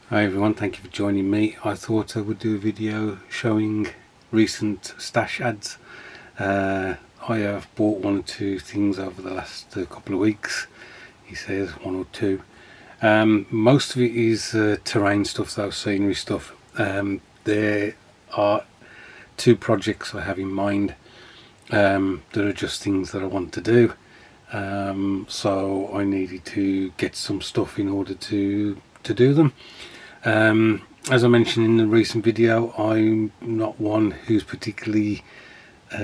Hi everyone, thank you for joining me. I thought I would do a video showing recent stash ads. I have bought one or two things over the last couple of weeks. He says one or two. Most of it is terrain stuff though, scenery stuff. There are two projects I have in mind that are just things that I want to do. So I needed to get some stuff in order to do them. As I mentioned in the recent video, I'm not one who's particularly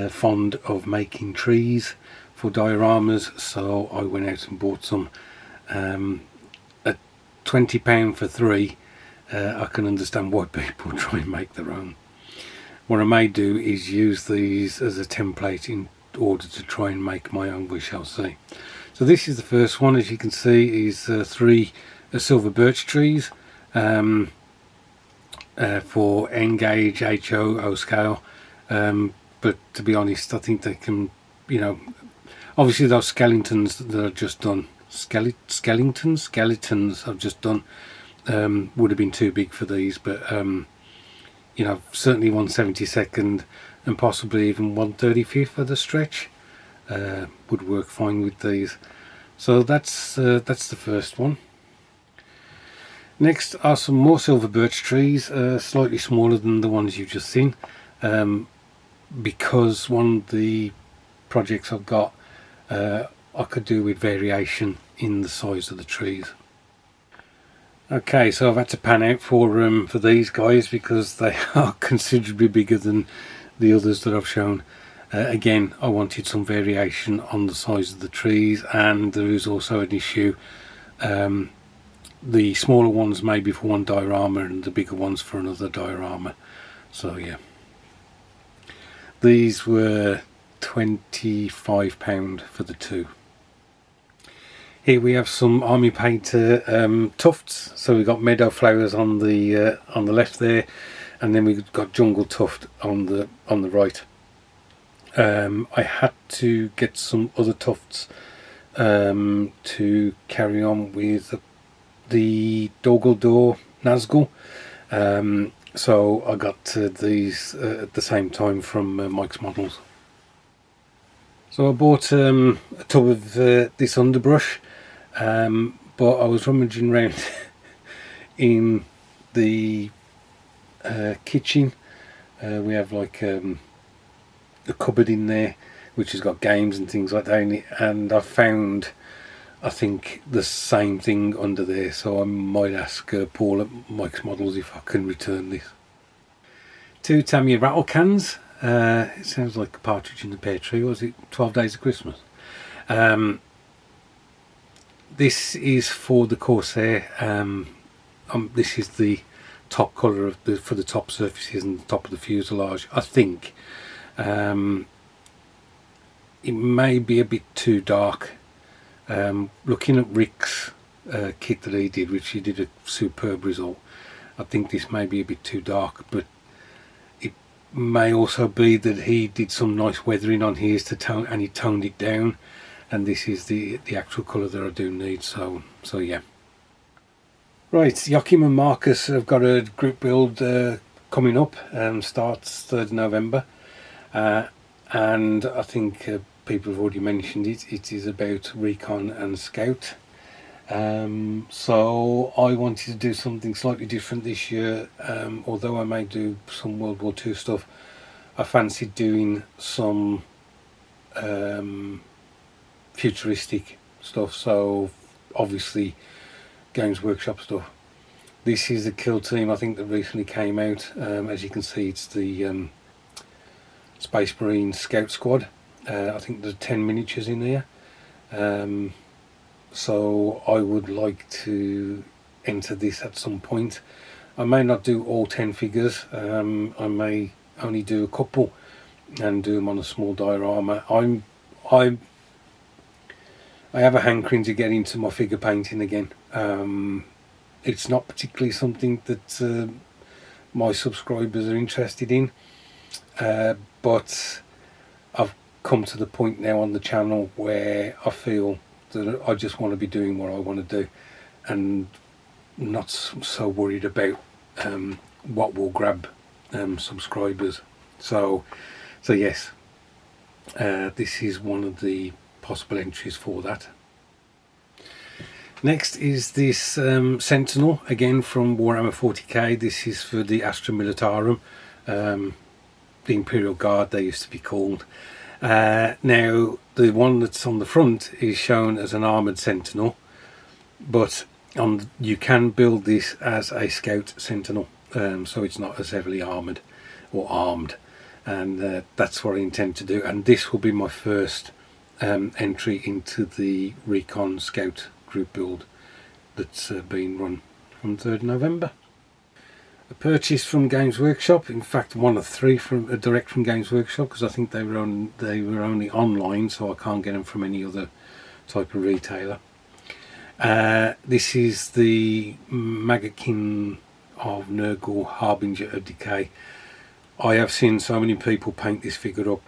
fond of making trees for dioramas, so I went out and bought some. At £20 for three, I can understand why people try and make their own. What I may do is use these as a template in order to try and make my own, we shall see. So this is the first one, as you can see, is three silver birch trees. For N-gauge, HO, O scale, but to be honest, I think they can, obviously those skeletons that I've just done, skeletons I've just done, would have been too big for these, but certainly 1/72 and possibly even 1/35 of the stretch would work fine with these. So that's the first one. Next are some more silver birch trees, slightly smaller than the ones you've just seen, because one of the projects I've got I could do with variation in the size of the trees. Okay, so I've had to pan out for these guys because they are considerably bigger than the others that I've shown. Again, I wanted some variation on the size of the trees, and there is also an issue. The smaller ones maybe for one diorama and the bigger ones for another diorama. So yeah, these were £25 for the two. Here we have some army painter tufts. So we've got meadow flowers on the left there, and then we've got jungle tuft on the right. I had to get some other tufts to carry on with the Doggle Nazgul, so I got these at the same time from Mike's Models. So I bought a tub of this underbrush, but I was rummaging around in the kitchen. We have like a cupboard in there which has got games and things like that in it, and I found, I think, the same thing under there, so I might ask Paul at Mike's Models if I can return this. Two Tamiya rattle cans. It sounds like a partridge in the pear tree. Was it 12 Days of Christmas? This is for the Corsair. This is the top colour for the top surfaces and the top of the fuselage. I think it may be a bit too dark. Looking at Rick's kit that he did, which he did a superb result, I think this may be a bit too dark, but it may also be that he did some nice weathering on his to tone, and he toned it down, and this is the actual colour that I do need. So yeah. Right, Joachim and Marcus have got a group build coming up, starts 3rd November, and I think people have already mentioned it. It is about Recon and Scout. So I wanted to do something slightly different this year. Although I may do some World War II stuff, I fancied doing some futuristic stuff. So obviously Games Workshop stuff. This is the Kill Team, I think, that recently came out. As you can see, it's the Space Marine Scout Squad. I think there's 10 miniatures in here, so I would like to enter this at some point. I may not do all 10 figures. I may only do a couple and do them on a small diorama. I have a hankering to get into my figure painting again. It's not particularly something that my subscribers are interested in, but I've come to the point now on the channel where I feel that I just want to be doing what I want to do, and not so worried about what will grab subscribers. So yes, this is one of the possible entries for that. Next is this Sentinel, again from Warhammer 40k. This is for the Astra Militarum, the Imperial Guard they used to be called. Now the one that's on the front is shown as an armoured Sentinel, but you can build this as a Scout Sentinel, so it's not as heavily armoured or armed, and that's what I intend to do. And this will be my first entry into the Recon Scout group build that's been run from 3rd November. A purchase from Games Workshop, in fact one of 3 from direct from Games Workshop, because I think they were only online, so I can't get them from any other type of retailer. This is the Maggotkin of Nurgle, Harbinger of Decay. I have seen so many people paint this figure up,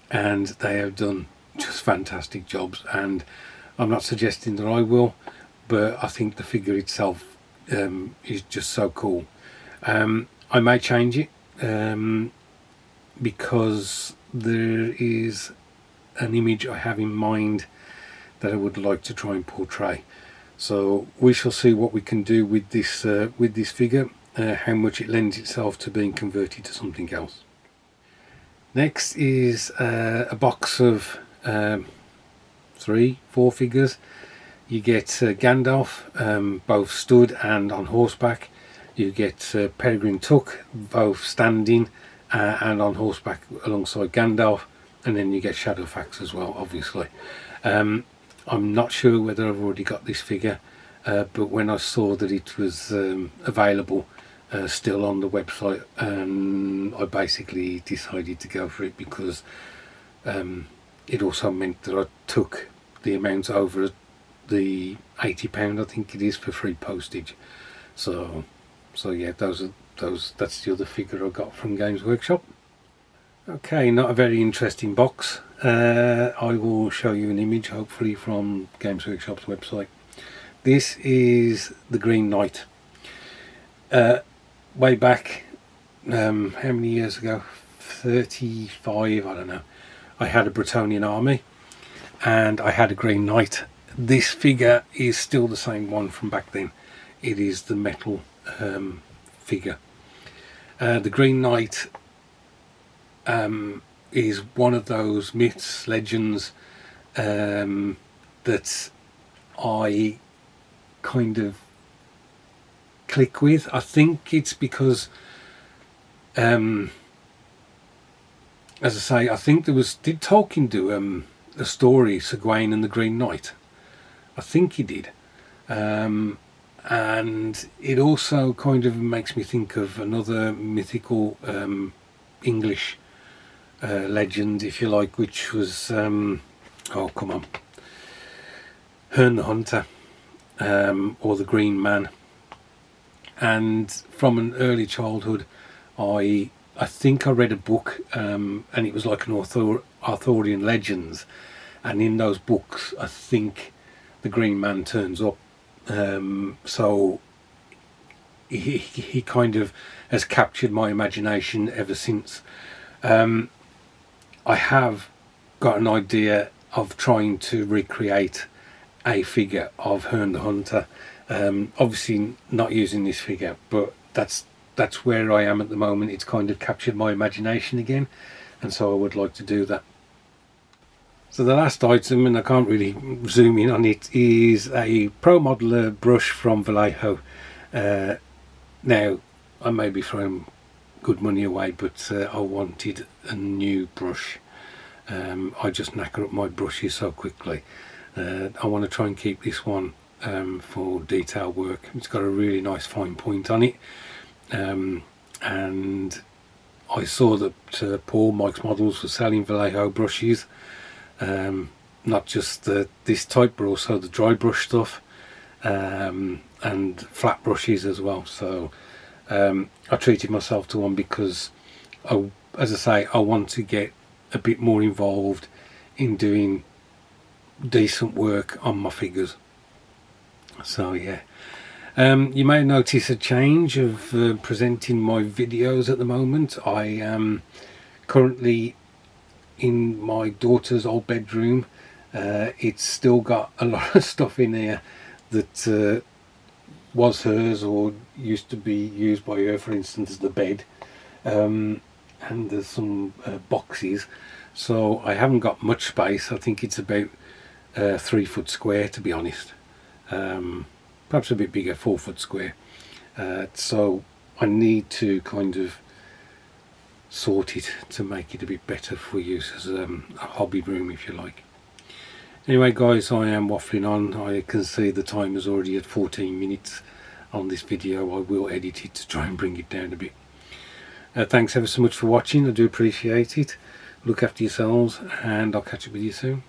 and they have done just fantastic jobs, and I'm not suggesting that I will, but I think the figure itself is just so cool. I may change it because there is an image I have in mind that I would like to try and portray. So we shall see what we can do with this figure, how much it lends itself to being converted to something else. Next is a box of 3, 4 figures. You get Gandalf, both stood and on horseback. You get Peregrine Took, both standing and on horseback alongside Gandalf, and then you get Shadowfax as well, obviously. I'm not sure whether I've already got this figure, but when I saw that it was available still on the website, I basically decided to go for it, because it also meant that I took the amount over the £80 I think it is for free postage. So yeah, that's the other figure I got from Games Workshop. Okay, not a very interesting box. I will show you an image hopefully from Games Workshop's website. This is the Green Knight. Way back, how many years ago? 35, I don't know. I had a Bretonnian army and I had a Green Knight. This figure is still the same one from back then. It is the metal figure. The Green Knight is one of those myths, legends that I kind of click with. I think it's because as I say, I think did Tolkien do a story, Sir Gawain and the Green Knight? I think he did. And it also kind of makes me think of another mythical English legend, if you like, which was oh come on, Herne the Hunter, or the Green Man. And from an early childhood, I think I read a book, and it was like an Arthurian legends, and in those books I think the Green Man turns up. So he kind of has captured my imagination ever since. I have got an idea of trying to recreate a figure of Herne the Hunter. Obviously not using this figure, but that's where I am at the moment. It's kind of captured my imagination again, and so I would like to do that. So the last item, and I can't really zoom in on it, is a Pro Modeler brush from Vallejo. Now, I may be throwing good money away, but I wanted a new brush. I just knacker up my brushes so quickly. I want to try and keep this one for detail work. It's got a really nice fine point on it, and I saw that Paul Mike's Models was selling Vallejo brushes, not just this type, but also the dry brush stuff, and flat brushes as well. So I treated myself to one because, as I say, I want to get a bit more involved in doing decent work on my figures. So yeah, You may notice a change of presenting my videos at the moment. I am currently in my daughter's old bedroom. It's still got a lot of stuff in here that was hers or used to be used by her, for instance the bed, and there's some boxes, so I haven't got much space. I think it's about 3 foot square, to be honest. Perhaps a bit bigger, 4 foot square. So I need to kind of sort it to make it a bit better for use as a hobby room, if you like. Anyway guys, I am waffling on. I can see the time is already at 14 minutes on this video. I will edit it to try and bring it down a bit. Thanks ever so much for watching. I do appreciate it. Look after yourselves and I'll catch up with you soon.